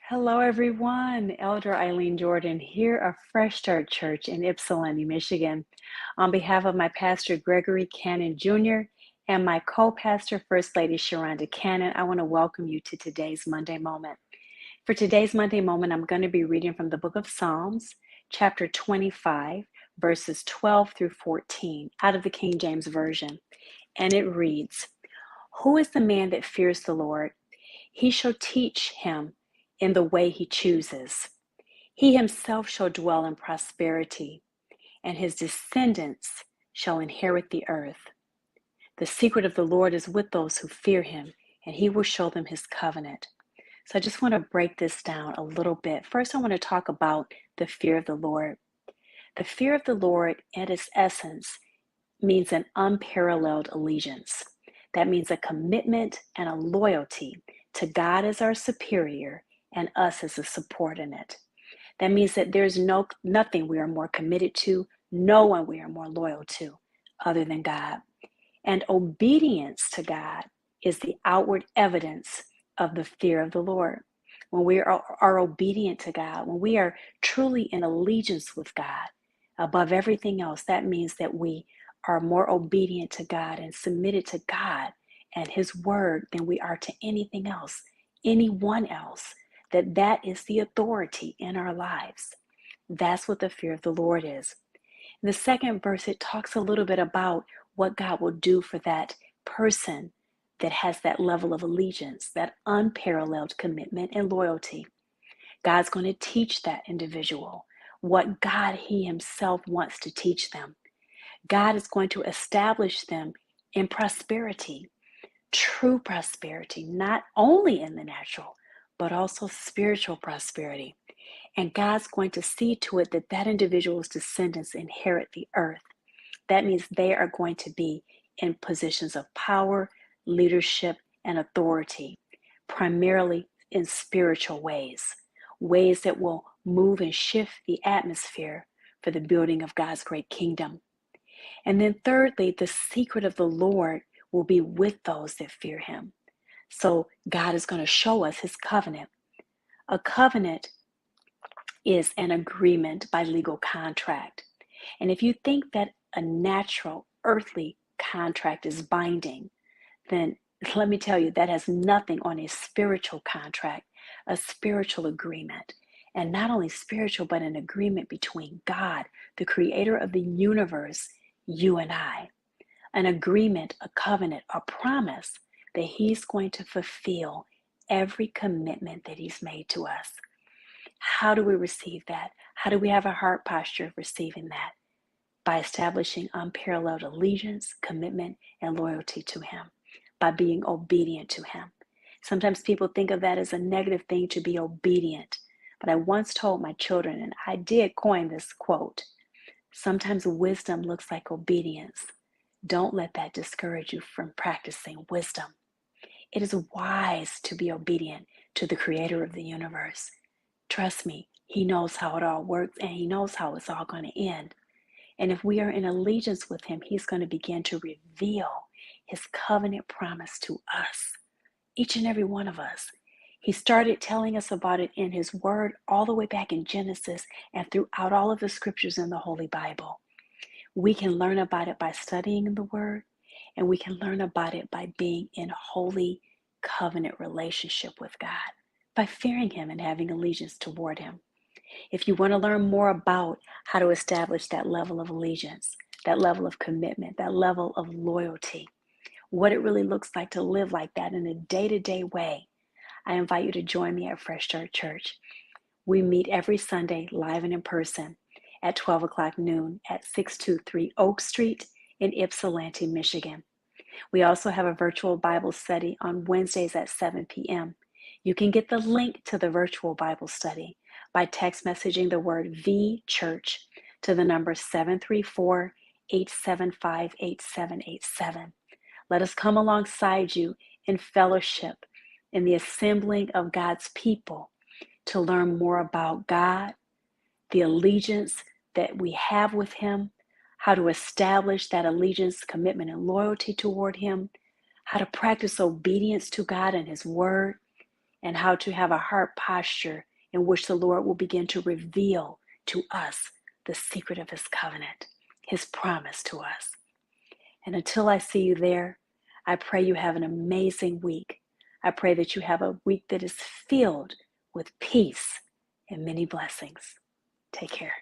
Hello, everyone. Elder Eileen Jordan here of Fresh Start Church in Ypsilanti, Michigan. On behalf of my pastor, Gregory Cannon Jr., and my co-pastor, First Lady Sharonda Cannon, I want to welcome you to today's Monday Moment. For today's Monday Moment, I'm going to be reading from the book of Psalms, chapter 25, verses 12 through 14, out of the King James Version. And it reads, "Who is the man that fears the Lord? He shall teach him in the way he chooses. He himself shall dwell in prosperity, and his descendants shall inherit the earth. The secret of the Lord is with those who fear him, and he will show them his covenant." So I just want to break this down a little bit. First, I want to talk about the fear of the Lord. The fear of the Lord, at its essence, means an unparalleled allegiance. That means a commitment and a loyalty to God as our superior and us as a subordinate. That means that there's nothing we are more committed to, no one we are more loyal to other than God. And obedience to God is the outward evidence of the fear of the Lord. When we are obedient to God, when we are truly in allegiance with God above everything else, that means that we are more obedient to God and submitted to God and his word than we are to anything else, anyone else, that is the authority in our lives. That's what the fear of the Lord is. In the second verse, it talks a little bit about what God will do for that person that has that level of allegiance, that unparalleled commitment and loyalty. God's going to teach that individual what God he himself wants to teach them. God is going to establish them in prosperity, true prosperity, not only in the natural, but also spiritual prosperity. And God's going to see to it that that individual's descendants inherit the earth. That means they are going to be in positions of power, leadership, and authority, primarily in spiritual ways, ways that will move and shift the atmosphere for the building of God's great kingdom. And then thirdly, the secret of the Lord will be with those that fear him. So God is going to show us his covenant. A covenant is an agreement by legal contract. And if you think that a natural earthly contract is binding, then let me tell you, that has nothing on a spiritual contract, a spiritual agreement. And not only spiritual, but an agreement between God, the creator of the universe, you and I. An agreement, a covenant, a promise that he's going to fulfill every commitment that he's made to us. How do we receive that? How do we have a heart posture of receiving that? By establishing unparalleled allegiance, commitment, and loyalty to him, by being obedient to him. Sometimes people think of that as a negative thing, to be obedient. But I once told my children, and I did coin this quote, sometimes wisdom looks like obedience. Don't let that discourage you from practicing wisdom. It is wise to be obedient to the creator of the universe. Trust me, he knows how it all works and he knows how it's all going to end. And if we are in allegiance with him, he's going to begin to reveal his covenant promise to us, each and every one of us. He started telling us about it in his word all the way back in Genesis and throughout all of the scriptures in the Holy Bible. We can learn about it by studying the word, and we can learn about it by being in holy covenant relationship with God, by fearing him and having allegiance toward him. If you want to learn more about how to establish that level of allegiance, that level of commitment, that level of loyalty, what it really looks like to live like that in a day-to-day way, I invite you to join me at Fresh Start Church. We meet every Sunday live and in person at 12 o'clock noon at 623 Oak Street in Ypsilanti, Michigan. We also have a virtual Bible study on Wednesdays at 7 p.m. You can get the link to the virtual Bible study by text messaging the word VChurch to the number 734-875-8787. Let us come alongside you in fellowship, in the assembling of God's people, to learn more about God, the allegiance that we have with him, how to establish that allegiance, commitment, and loyalty toward him, how to practice obedience to God and his word, and how to have a heart posture in which the Lord will begin to reveal to us the secret of his covenant, his promise to us. And until I see you there, I pray you have an amazing week. I pray that you have a week that is filled with peace and many blessings. Take care.